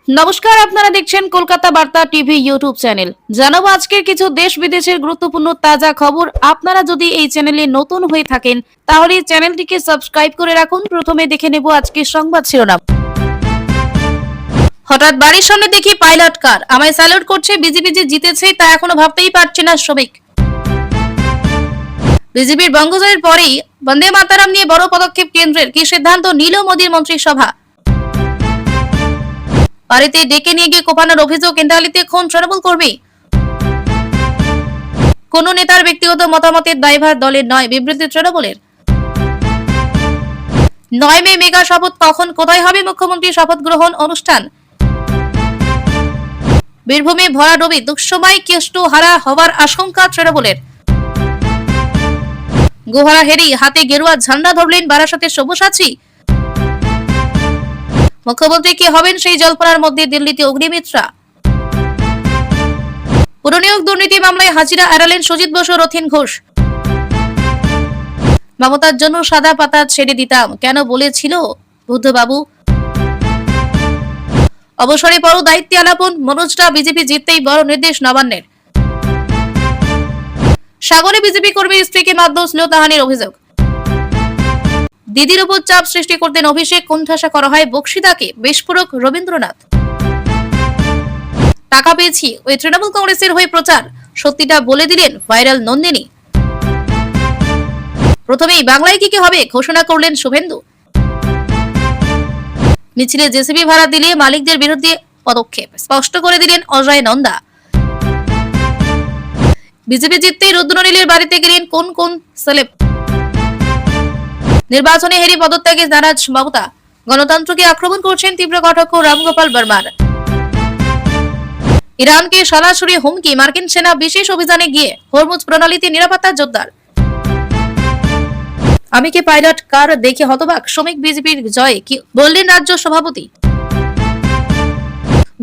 নমস্কার, আপনারা দেখছেন কলকাতা বার্তা টিভি ইউটিউব চ্যানেল। জানাবো আজকের কিছু দেশ বিদেশের গুরুত্বপূর্ণ তাজা খবর। আপনারা যদি এই চ্যানেলে নতুন হয়ে থাকেন তাহলে চ্যানেলটিকে সাবস্ক্রাইব করে রাখুন। প্রথমে দেখে নেব আজকের সংবাদ শিরোনাম। হঠাৎ বাড়ির সামনে দেখি পাইলট কার, আমায় স্যালুট করছে। বিজেপি যে জিতেছে তা এখনো ভাবতেই পারছে না শ্রমিক। বিজেপির বঙ্গজয়ের পরেই বন্দে মাতরম নিয়ে বড় পদক্ষেপ কেন্দ্রের, কি সিদ্ধান্ত নিল মোদীর মন্ত্রিসভা। বাড়িতে ডেকে নিয়ে গিয়ে কোপানোর অভিযোগ, ইন্টালিতে খুন তৃণমূল কর্মী। কোন নেতার ব্যক্তিগত মতামতের দায়ভার দলের নয়, বিবৃতি তৃণমূলের। 9 মে মেগা শপথ কখন কোথায় হবে মুখ্যমন্ত্রীর শপথ গ্রহণ অনুষ্ঠান। বীরভূমে ভরাডুবি, দুঃসময় কেষ্ট হারা হওয়ার আশঙ্কা তৃণমূলের। গোহারা হেরি হাতে গেরুয়া ঝান্ডা ধরলেন বারাসাতের সব্যসাচী। মুখ্যমন্ত্রী কি হবেন সেই জল্পনার মধ্যে দিল্লিতে অগ্নিমিত্রা। পুরনিয়োগ দুর্নীতি মামলায় হাজিরা এড়ালেন সুজিত বসু, রথিন ঘোষ। মমতার জন্য সাদা পাতা ছেড়ে দিতাম, কেন বলেছিল বুদ্ধবাবু। অবসরে পর দায়িত্বে আলাপন মনোজরা, বিজেপি জিততেই বড় নির্দেশ নবান্নের। সাগরে বিজেপি কর্মীর স্ত্রীকে মারধর, শ্লীলতাহানির অভিযোগ। দিদির উপর চাপ সৃষ্টি করতেন অভিষেক, কোণঠাসা করা হয় বক্সিদাকে, বিস্ফোরক রবীন্দ্রনাথ। টাকা পেয়েছি, ওই তৃণমূল কংগ্রেসের হয়ে প্রচার, সত্যিটা বলে দিলেন ভাইরাল নন্দিনী। প্রথমেই বাংলায় কি হবে ঘোষণা করলেন শুভেন্দু। মিছিলে জেসিবি ভাড়া দিলে মালিকদের বিরুদ্ধে পদক্ষেপ, স্পষ্ট করে দিলেন অজয় নন্দা। বিজেপি জিততেই রুদ্রনীলের বাড়িতে গেলেন কোন কোন সেলেব। নির্বাচনে হেরি পদত্যাগে নারাজ মমতা, গণতন্ত্রকে আক্রমণ করছেন তীব্র কটাক্ষ রামগোপাল বর্মার। ইরানকে সরাসরি হুমকি, মার্কিন সেনা বিশেষ অভিযানে গিয়ে হরমুজ প্রণালীতে নিরাপত্তা জোরদার। আমি কি পাইলট কার দেখে হতবাক, শ্রমিক বিজেপির জয় কি বললেন রাজ্য সভাপতি।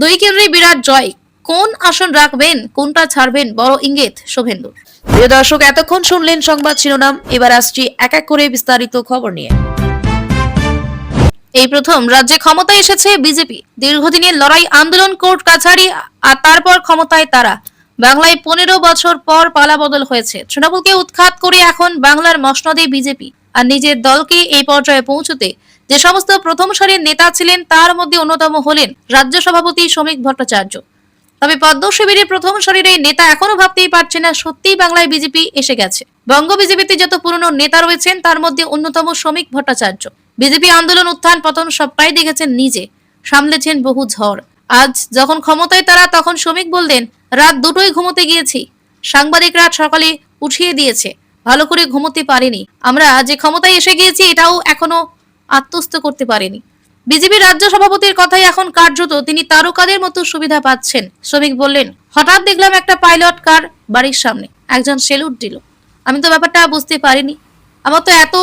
2 কেন্দ্রে বিরাট জয়, কোন আসন রাখবেন কোনটা ছাড়বেন বড় ইঙ্গিত শুভেন্দুর। প্রিয় দর্শক, এতক্ষণ শুনলেন সংবাদ শিরোনাম, এবার আসছি এক এক করে বিস্তারিত খবর নিয়ে। এই প্রথম রাজ্যে ক্ষমতায় এসেছে বিজেপি। দীর্ঘদিনের লড়াই, আন্দোলন, কোর্ট কাছারি আর তারপর ক্ষমতায় তারা। বাংলায় 15 বছর পর পালাবদল হয়েছে। তৃণমূলকে উৎখাত করে এখন বাংলার মসনদে বিজেপি। আর নিজের দলকে এই পর্যায়ে পৌঁছতে যে সমস্ত প্রথম সারির নেতা ছিলেন তার মধ্যে অন্যতম হলেন রাজ্য সভাপতি শ্রমিক ভট্টাচার্য। তবে পদ্ম শিবিরের প্রথম সারির এই নেতা এখনো ভাবতেই পারছে না সত্যিই বাংলায় বিজেপি এসে গেছে। বঙ্গ বিজেপিতে যত পুরনো নেতা রয়েছেন তার মধ্যে অন্যতম শ্রমিক ভট্টাচার্য। বিজেপি আন্দোলন, উত্থান পতন সবটাই দেখেছেন নিজে, সামলেছেন বহু ঝড়। আজ যখন ক্ষমতায় তারা, তখন শ্রমিক বললেন রাত 2টোয় ঘুমোতে গিয়েছি, সাংবাদিকরা সকালে উঠিয়ে দিয়েছে, ভালো করে ঘুমোতে পারিনি। আমরা যে ক্ষমতায় এসে গিয়েছি এটাও এখনো আত্মস্থ করতে পারিনি। বিজেপি রাজ্য সভাপতির কথাই এখন কার্যত তিনি তারকাদের মতো সুবিধা পাচ্ছেন। শ্রমিক বললেন, হঠাৎ দেখলাম একটা পাইলট কার বাড়ির সামনে, একজন সেলুট দিল। আমি তো ব্যাপারটা বুঝতে পারিনি, আমার তো এত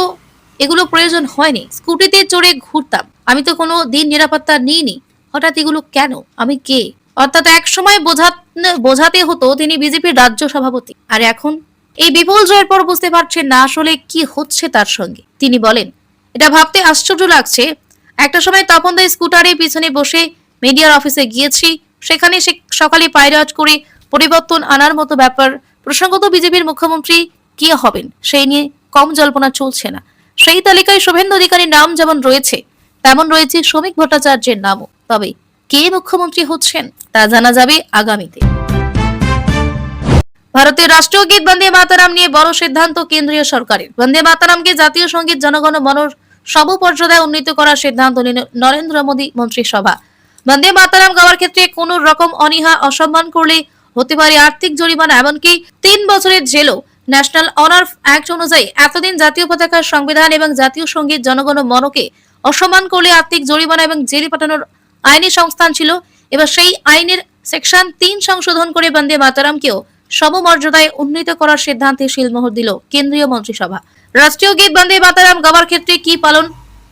এগুলো প্রয়োজন হয়নি, স্কুটিতে চড়ে ঘুরতাম, আমি তো কোনো দিন নিরাপত্তা নিইনি, হঠাৎ এগুলো কেন, আমি কে। অর্থাৎ এক সময় বোঝাতে হতো তিনি বিজেপির রাজ্য সভাপতি, আর এখন এই বিপুল জয়ের পর বুঝতে পারছেন না আসলে কি হচ্ছে তার সঙ্গে। তিনি বলেন, এটা ভাবতে আশ্চর্য লাগছে, একটা সময় তপনদা স্কুটারে পিছনে বসে মিডিয়ার অফিসে গিয়েছি, সেখানে সে সকালে পাইলট করে পরিবর্তন আনার মতো ব্যাপার। প্রসঙ্গত বিজেপির মুখ্যমন্ত্রী কে হবেন সেই নিয়ে কম জল্পনা চলছে না। সেই তালিকায় শুভেন্দু অধিকারীর নাম যেমন রয়েছে তেমন রয়েছে শ্রমিক ভট্টাচার্যের নামও। তবে কে মুখ্যমন্ত্রী হচ্ছেন তা জানা যাবে আগামীতে। ভারতের রাষ্ট্রীয় গীত বন্দে মাতরম নিয়ে বড় সিদ্ধান্ত কেন্দ্রীয় সরকারের। বন্দে মাতরমকে জাতীয় সঙ্গীত জনগণ মনর সর্বপর্যায়ে উন্নীত করার সিদ্ধান্ত নিল নরেন্দ্র মোদী মন্ত্রিসভা। বন্দে মাতরম গাওয়ার ক্ষেত্রে কোন রকম অনীহা, অসম্মান করলে হতে পারে আর্থিক জরিমানা, এমনকি 3 বছরের জেলও। ন্যাশনাল অনার অ্যাক্ট অনুযায়ী এতদিন জাতীয় পতাকার, সংবিধান এবং জাতীয় সঙ্গীত জনগণ মনকে অসম্মান করলে আর্থিক জরিমানা এবং জেলে পাঠানোর আইনি সংস্থান ছিল। এবার সেই আইনের সেকশন 3 সংশোধন করে বন্দে মাতরমকেও সমমর্যাদায় উন্নীত করার সিদ্ধান্তে শিলমোহর দিল কেন্দ্রীয় মন্ত্রিসভা। রাষ্ট্রীয় গীত বন্দে মাতরম গাওয়ার ক্ষেত্রে কি পালন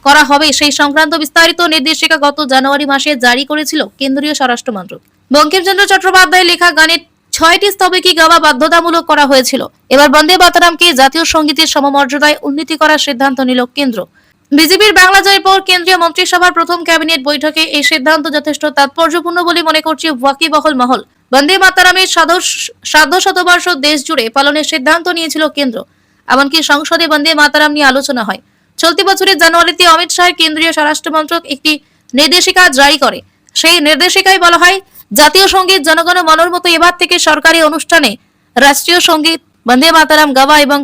করা হবে সেই সংক্রান্ত বিস্তারিত নির্দেশিকা গত জানুয়ারি মাসে জারি করেছিল কেন্দ্রীয় স্বরাষ্ট্র মন্ত্রক। বঙ্কিমচন্দ্র চট্টোপাধ্যায়ের লেখা গানের 6টি স্তবকে গাওয়া বাধ্যতামূলক করা হয়েছিল। এবার বন্দে মাতরমকে জাতীয় সঙ্গীতের সমমর্যাদায় উন্নীত করার সিদ্ধান্ত নিল কেন্দ্র। বিজেপির বাংলা জয়ের পর কেন্দ্রীয় মন্ত্রিসভার প্রথম ক্যাবিনেট বৈঠকে এই সিদ্ধান্ত যথেষ্ট তাৎপর্যপূর্ণ বলে মনে করছে ওয়াকিবহল মহল। বন্দে মাতরমের সার্ধ শতবর্ষ দেশ জুড়ে পালনের সিদ্ধান্ত নিয়েছিল কেন্দ্র। এমনকি সংসদে বন্দে মাতরম নিয়ে আলোচনা হয়। চলতি বছরের জানুয়ারিতে অমিত শাহের কেন্দ্রীয় স্বরাষ্ট্র মন্ত্রক একটি নির্দেশিকা জারি করে। সেই নির্দেশিকায় বলা হয়, জাতীয় সঙ্গীত জনগণ মনের মতো এবার থেকে সরকারি অনুষ্ঠানে রাষ্ট্রীয় সঙ্গীত বন্দে মাতরম গাওয়া এবং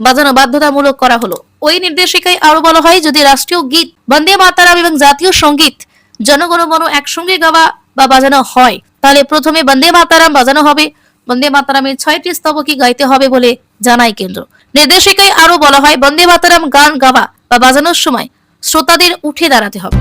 বাজানো বাধ্যতামূলক করা হলো। ওই নির্দেশিকায় আরো বলা হয়, যদি রাষ্ট্রীয় গীত বন্দে মাতরম এবং জাতীয় সঙ্গীত জনগণ মন একসঙ্গে গাওয়া বা বাজানো হয়, তাহলে প্রথমে বন্দে মাতরম বাজানো হবে। বন্দে মাতরমের 6টি স্তবকই গাইতে হবে বলে জানায় কেন্দ্র। নির্দেশিকায় আরো বলা হয়, বন্দে মাতরম গান গাওয়া বা বাজানোর সময় শ্রোতাদের উঠে দাঁড়াতে হবে।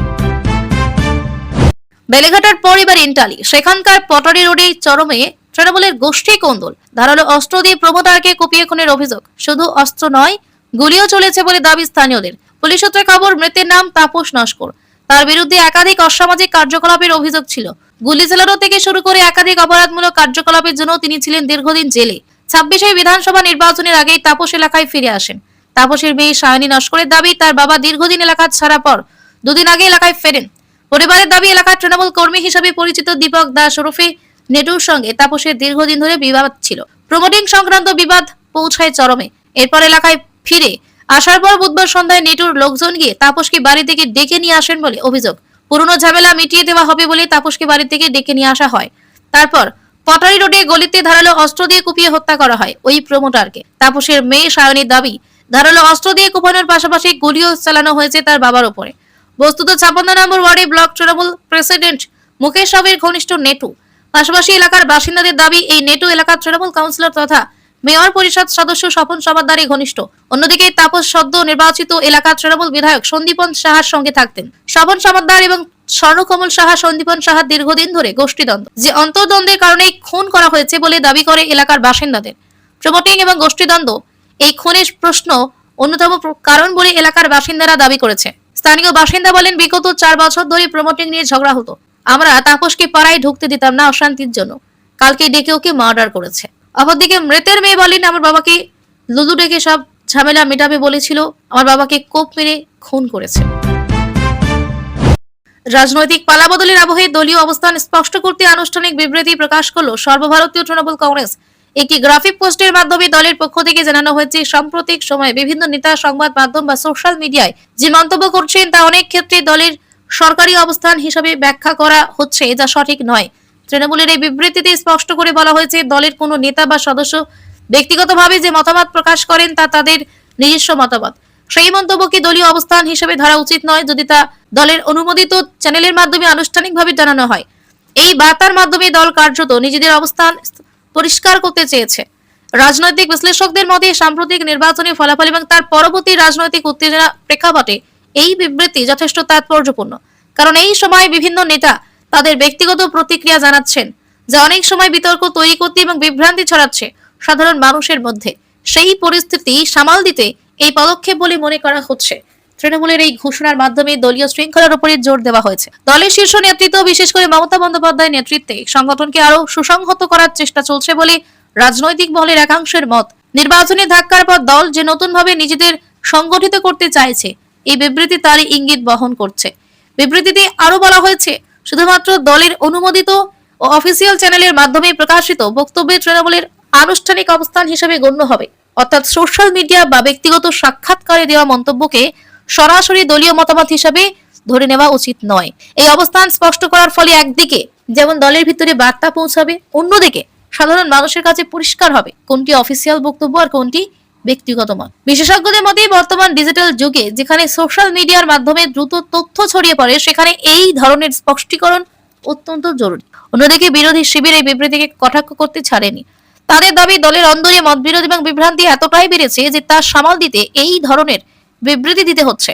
বেলেঘাটার পর এবার ইন্টালি, সেখানকার পটারি রোডে চরমে তৃণমূলের গোষ্ঠী কোন্দল। ধারালো অস্ত্র দিয়ে প্রমোটারকে কুপিয়ে খুনের অভিযোগ। শুধু অস্ত্র নয়, গুলিও চলেছে বলে দাবি স্থানীয়দের। পুলিশ সূত্রে খবর, মৃতের নাম তাপস নস্কর। তার বিরুদ্ধে একাধিক অসামাজিক কার্যকলাপের অভিযোগ ছিল। গুলি চালানো থেকে শুরু করে একাধিক অপরাধমূলক কার্যকলাপের জন্য তিনি ছিলেন দীর্ঘদিন জেলে। 26 বিধানসভা নির্বাচনের আগেই তাপস এলাকায় ফিরে আসেন। তাপসের মেয়ে সায়নী নস্করের দাবি, তার বাবা দীর্ঘদিন এলাকা ছাড়া পর দুদিন আগে এলাকায় ফেরেন। পরিবারের দাবি, এলাকার তৃণমূল কর্মী হিসেবে পরিচিত দীপক দাস ওরফে নেটুর সঙ্গে তাপসের দীর্ঘদিন ধরে বিবাদ ছিল। প্রমোটিং সংক্রান্ত বিবাদ পৌঁছায় চরমে। এরপর এলাকায় ফিরে আসার পর বুধবার সন্ধ্যায় নেটুর লোকজন গিয়ে তাপসকে বাড়ি থেকে ডেকে নিয়ে আসেন বলে অভিযোগ। পুরনো ঝামেলা মিটিয়ে দেওয়া হবে বলে তাপসকে বাড়ি থেকে ডেকে নিয়ে আসা হয়। তারপর পটারি রোডে গলিতে ধারালো অস্ত্র দিয়ে কুপিয়ে হত্যা করা হয় ওই প্রমোটারকে। তাপসের মেয়ে সায়নীর দাবি, ধারালো অস্ত্র দিয়ে কুপানোর পাশাপাশি গুলিও চালানো হয়েছে তার বাবার উপরে। বস্তুত 56 নম্বর ওয়ার্ডে ব্লক তৃণমূল প্রেসিডেন্ট মুকেশ সাউয়ের ঘনিষ্ঠ নেটু। পাশাপাশি এলাকার বাসিন্দাদের দাবি, এই নেটু এলাকার তৃণমূল কাউন্সিলর তথা মেয়র পরিষদ সদস্য স্বপন সমাদ্দারের ঘনিষ্ঠ। অন্যদিকে তাপস সদ্য নির্বাচিত এলাকার তৃণমূল বিধায়ক সন্দীপন সাহার সঙ্গে থাকতেন। স্বপন সমাদ্দার এবং স্বর্ণকমল সাহা সন্দীপন সাহার দীর্ঘদিন ধরে গোষ্ঠীদ্বন্দ্ব, যে অন্তর্দ্বন্দ্বের কারণেই খুন করা হয়েছে বলে দাবি করে এলাকার বাসিন্দাদের। প্রমোটিং এবং গোষ্ঠীদ্বন্দ্ব এই খুনের প্রশ্ন অন্যতম কারণ বলে এলাকার বাসিন্দারা দাবি করেছে। স্থানীয় বাসিন্দা বলেন, বিগত 4 বছর ধরে প্রমোটিং নিয়ে ঝগড়া হতো। আমরা তাপসকে পাড়ায় ঢুকতে দিতাম না অশান্তির জন্য। কালকে ডেকে ওকে মার্ডার করেছে। অপরদিকে মৃতের মেয়ে বলেন, আমার বাবাকে লুলু ডেকে সব ঝামেলা মেটাবে বলেছিল, আমার বাবাকে কোপ মেরে খুন করেছে। রাজনৈতিক পালাবদলের আবহে দলীয় অবস্থান স্পষ্ট করতে আনুষ্ঠানিক বিবৃতি প্রকাশ করল সর্বভারতীয় তৃণমূল কংগ্রেস। একটি গ্রাফিক পোস্টের মাধ্যমে দলের পক্ষ থেকে জানানো হয়েছে, সাম্প্রতিক সময়ে বিভিন্ন নেতা সংবাদ মাধ্যম বা সোশ্যাল মিডিয়ায় যে মন্তব্য করছেন তা অনেক ক্ষেত্রে দলের সরকারি অবস্থান হিসেবে ব্যাখ্যা করা হচ্ছে, যা সঠিক নয়। তৃণমূলের এই বিবৃতিতে স্পষ্ট করে বলা হয়েছে, দলের কোনো নেতা বা সদস্য ব্যক্তিগতভাবে যে মতামত প্রকাশ করেন তা তাদের নিজস্ব মতামত। সেই মন্তব্যকে দলীয় অবস্থান হিসেবে ধরা উচিত নয় যদি তা দলের অনুমোদিত চ্যানেলের মাধ্যমে আনুষ্ঠানিকভাবে জানানো হয়। এই বার্তার মাধ্যমে দল কার্যত নিজেদের অবস্থান পরিষ্কার করতে চেয়েছে। রাজনৈতিক বিশ্লেষকদের মতে সাম্প্রতিক নির্বাচনী ফলাফল এবং তার পরবর্তী রাজনৈতিক উত্তেজনা প্রেক্ষাপটে এই বিবৃতি যথেষ্ট তাৎপর্যপূর্ণ। কারণ এই সময় বিভিন্ন নেতা তাদের ব্যক্তিগত প্রতিক্রিয়া জানাচ্ছেন, যা অনেক সময় বিতর্ক তৈরি করতে এবং বিভ্রান্তি ছড়াচ্ছে সাধারণ মানুষের মধ্যে। সেই পরিস্থিতি সামাল দিতে এই পদক্ষেপ বলে মনে করা হচ্ছে। তৃণমূলের এই ঘোষণার মাধ্যমে দলীয় শৃঙ্খলার উপরে জোর দেওয়া হয়েছে। দলের শীর্ষ নেতৃত্ব, বিশেষ করে মমতা বন্দ্যোপাধ্যায়ের নেতৃত্বে সংগঠনকে আরো সুসংহত করার চেষ্টা চলছে বলে রাজনৈতিক মহলের একাংশের মত। নির্বাচনী ধাক্কার পর দল যে নতুনভাবে নিজেদের সংগঠিত করতে চাইছে, এই বিবৃতি তারই ইঙ্গিত বহন করছে। বিবৃতিতে আরো বলা হয়েছে, শুধুমাত্র দলের অনুমোদিত ও অফিসিয়াল চ্যানেলের মাধ্যমে প্রকাশিত বক্তব্যে তৃণমূলের আনুষ্ঠানিক অবস্থান হিসেবে গণ্য হবে। অর্থাৎ সোশ্যাল মিডিয়া বা ব্যক্তিগত সাক্ষাৎকারে দেওয়া মন্তব্যকে সরাসরি দলীয় মতামত হিসেবে ধরে নেওয়া উচিত নয়। এই অবস্থান স্পষ্ট করার ফলে একদিকে যেমন দলের ভিতরে বার্তা পৌঁছাবে, অন্যদিকে সাধারণ মানুষের কাছে পরিষ্কার হবে কোনটি অফিসিয়াল বক্তব্য আর কোনটি ব্যক্তিগত মত। বিশেষজ্ঞদের মতে বর্তমান ডিজিটাল যুগে যেখানে সোশ্যাল মিডিয়ার মাধ্যমে দ্রুত তথ্য ছড়িয়ে পড়ে, সেখানে এই ধরনের স্পষ্টীকরণ অত্যন্ত জরুরি। অন্যদিকে বিরোধী শিবির এই বিবৃতিকে কটাক্ষ করতে ছাড়েনি। তাদের দাবি, দলের অন্দরে মতবিরোধ এবং বিভ্রান্তি এতটাই বেড়েছে যে তা সামাল দিতে এই ধরনের বিবৃতি দিতে হচ্ছে।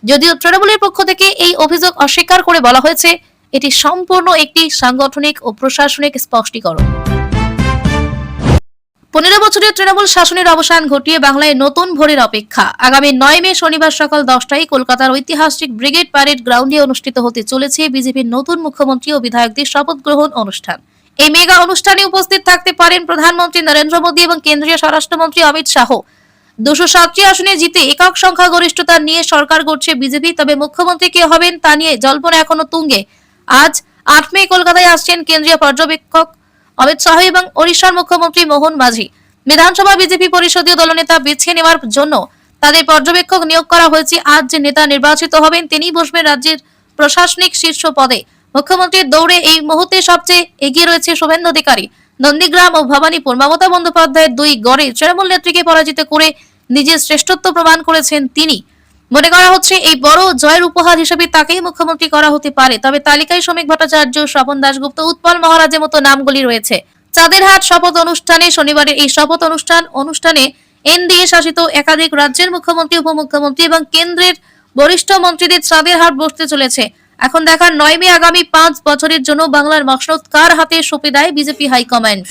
যদিও তৃণমূলের পক্ষ থেকে এই অভিযোগ অস্বীকার করে বলা হয়েছে, এটি সম্পূর্ণ একটি সাংগঠনিক ও প্রশাসনিক স্পষ্টীকরণ। 15 বছরের তৃণমূল শাসনের অবসান ঘটিয়ে বাংলায় নতুন ভোরের অপেক্ষা। আগামী 9 মে শনিবার সকাল 10টায় কলকাতার ঐতিহাসিক ব্রিগেড প্যারেড গ্রাউন্ডে অনুষ্ঠিত হতে চলেছে বিজেপির নতুন মুখ্যমন্ত্রী ও বিধায়কদের শপথ গ্রহণ অনুষ্ঠান। এই মেগা অনুষ্ঠানে উপস্থিত থাকতে পারেন প্রধানমন্ত্রী নরেন্দ্র মোদী এবং কেন্দ্রীয় স্বরাষ্ট্রমন্ত্রী অমিত শাহ। 207টি আসনে জিতে একক সংখ্যাগরিষ্ঠতা নিয়ে সরকার গড়ছে বিজেপি। তবে মুখ্যমন্ত্রী কে হবেন তা নিয়ে জল্পনা এখনো তুঙ্গে। আজ 8 মে কলকাতায় আসছেন কেন্দ্রীয় পর্যবেক্ষক অমিত শাহ এবং ওড়িশার মুখ্যমন্ত্রী মোহন মাঝি। বিধানসভা বিজেপি পরিষদীয় দলনেতা বেছে নেওয়ার জন্য তাদের পর্যবেক্ষক নিয়োগ করা হয়েছে। আজ যে নেতা নির্বাচিত হবেন তিনি বসবেন রাজ্যের প্রশাসনিক শীর্ষ পদে। মুখ্যমন্ত্রীর দৌড়ে এই মুহূর্তে সবচেয়ে এগিয়ে রয়েছে শুভেন্দু অধিকারী। নন্দীগ্রাম ও ভবানীপুর মমতা বন্দ্যোপাধ্যায়ের দুই গড়ে তৃণমূল নেত্রীকে পরাজিত করে নিজের শ্রেষ্ঠত্ব প্রমাণ করেছেন তিনি। মনে করা হচ্ছে এই বড় জয়ের উপহার হিসেবে তাকেই মুখ্যমন্ত্রী করা হতে পারে। তবে তালিকায় শ্রমিক ভট্টাচার্য, স্বপন দাশগুপ্ত, উৎপল মহারাজের মতো নামগুলি রয়েছে। চাঁদেরহাট শপথ অনুষ্ঠানে শনিবারের এই শপথ অনুষ্ঠানে এনডিএ শাসিত একাধিক রাজ্যের মুখ্যমন্ত্রী, উপমুখ্যমন্ত্রী এবং কেন্দ্রের বরিষ্ঠ মন্ত্রীদের চাঁদেরহাট বসতে চলেছে। এখন দেখার 9 মে আগামী 5 বছরের জন্য বাংলার মসনদ কার হাতে সঁপে দেয় বিজেপি হাইকমান্ড।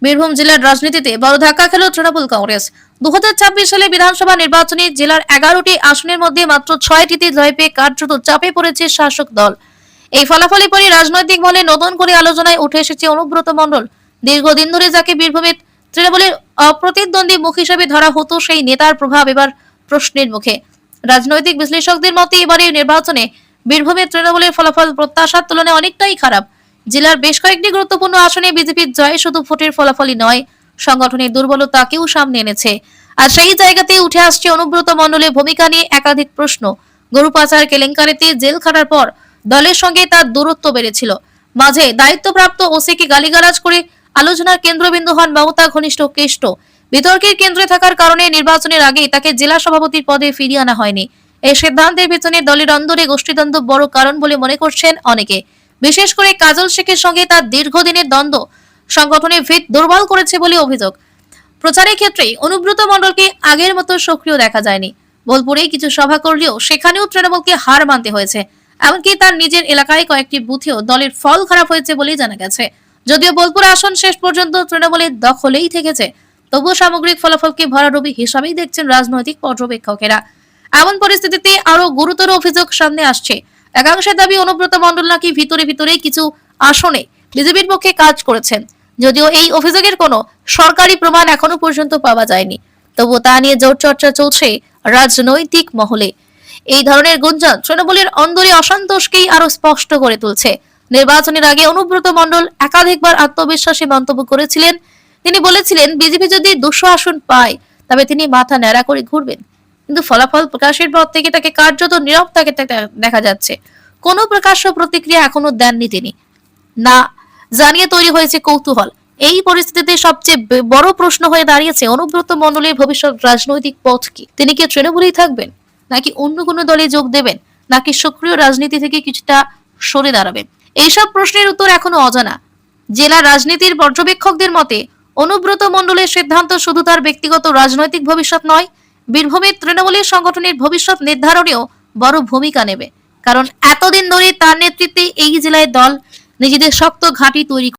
বীরভূম জেলার রাজনীতিতে বড় ধাক্কা খেল তৃণমূল কংগ্রেস। 2026 সালে বিধানসভা নির্বাচনে জেলার 11টি আসনের মধ্যে মাত্র 6টিতে জয় পেয়ে কার্যত চাপে পড়েছে শাসক দল। এই ফলাফলের পরই রাজনৈতিক মহলে নতুন করে আলোচনায় উঠে এসেছে অনুব্রত মণ্ডল। দীর্ঘদিন ধরে যাকে বীরভূমের তৃণমূলের অপ্রতিদ্বন্দ্বী মুখ হিসেবে ধরা হতো সেই নেতার প্রভাব এবার প্রশ্নের মুখে। রাজনৈতিক বিশ্লেষকদের মতে এবারের নির্বাচনে বীরভূমের তৃণমূলের ফলাফল প্রত্যাশার তুলনায় অনেকটাই খারাপ। জেলার বেশ কয়েকটি গুরুত্বপূর্ণ আসনে বিজেপির জয় শুধু ভোটের ফলাফলই নয়, সংগঠনের দুর্বলতাকেও সামনে এনেছে। আর সেই জায়গাতেই উঠে আসছে অনুব্রত মণ্ডলের ভূমিকা নিয়ে একাধিক প্রশ্ন। গরু পাচার কেলেঙ্কারিতে জেল খাটার পর দলের সঙ্গে তার দূরত্ব বেড়েছিল। মাঝে দায়িত্বপ্রাপ্ত ওসিকে গালিগালাজ করে আলোচনার কেন্দ্রবিন্দু হন মমতা ঘনিষ্ঠ কেষ্ট। বিতর্কের কেন্দ্রে থাকার কারণে নির্বাচনের আগে তাকে জেলা সভাপতির পদে ফিরিয়ে আনা হয়নি। এই সিদ্ধান্তের পেছনে দলের অন্দরে গোষ্ঠীদ্বন্দ্ব বড় কারণ বলে মনে করছেন অনেকে। বিশেষ করে কাজল শেখের সঙ্গে তার দীর্ঘদিনের দ্বন্দ্ব সংগঠনের ভিত দুর্বল করেছে বলে অভিযোগ। প্রচারের ক্ষেত্রে অনুব্রত মণ্ডলকে আগের মতো সক্রিয় দেখা যায়নি। বোলপুরে কিছু সভা করলেও সেখানেও তৃণমূলকে হার মানতে হয়েছে। এমনকি তার নিজের এলাকায় কয়েকটি বুথেও দলের ফল খারাপ হয়েছে বলেই জানা গেছে। যদিও বোলপুর আসন শেষ পর্যন্ত তৃণমূলের দখলেই থেকেছে, তবুও সামগ্রিক ফলাফলকে ভরাডুবি হিসাবেই দেখছেন রাজনৈতিক পর্যবেক্ষকেরা। এমন পরিস্থিতিতে আরো গুরুতর অভিযোগ সামনে আসছে। একাংশের দাবি অনুব্রত মণ্ডল নাকি ভিতরে ভিতরে কিছু আসনে বিজেপির পক্ষে কাজ করেছেন। যদিও এই অভিযোগের কোনো সরকারি প্রমাণ এখনো পর্যন্ত পাওয়া যায়নি, তবুও তা নিয়ে জোর চর্চা চলছে রাজনৈতিক মহলে। এই ধরনের গুঞ্জন তৃণমূলের অন্দরে অসন্তোষকেই আরো স্পষ্ট করে তুলছে। নির্বাচনের আগে অনুব্রত মণ্ডল একাধিকবার আত্মবিশ্বাসী মন্তব্য করেছিলেন। তিনি বলেছিলেন বিজেপি যদি 200 আসন পায় তবে তিনি মাথা ন্যাড়া করে ঘুরবেন। কিন্তু ফলাফল প্রকাশের পর থেকে তাকে কার্যত নীরব থাকে দেখা যাচ্ছে। কোনো প্রকাশ্য প্রতিক্রিয়া এখনো দেননি তিনি, না জানিয়ে তৈরি হয়েছে কৌতূহল। এই পরিস্থিতিতে সবচেয়ে বড় প্রশ্ন হয়ে দাঁড়িয়েছে অনুব্রত মণ্ডলের ভবিষ্যৎ রাজনৈতিক পথ কি। তিনি কি তৃণমূলেই থাকবেন, নাকি অন্য কোনো দলে যোগ দেবেন, নাকি সক্রিয় রাজনীতি থেকে কিছুটা সরে দাঁড়াবেন? এইসব প্রশ্নের উত্তর এখনো অজানা। জেলা রাজনীতির পর্যবেক্ষকদের মতে অনুব্রত মণ্ডলের সিদ্ধান্ত শুধু তার ব্যক্তিগত রাজনৈতিক ভবিষ্যৎ নয়, বীরভূমের তৃণমূলের সংগঠনের ভবিষ্যৎ নির্ধারণেও বড় ভূমিকা নেবে। কারণ এতদিন ধরে তার নেতৃত্বে এই জেলায় দল নিজেদের শক্ত ঘাঁটি তৈরি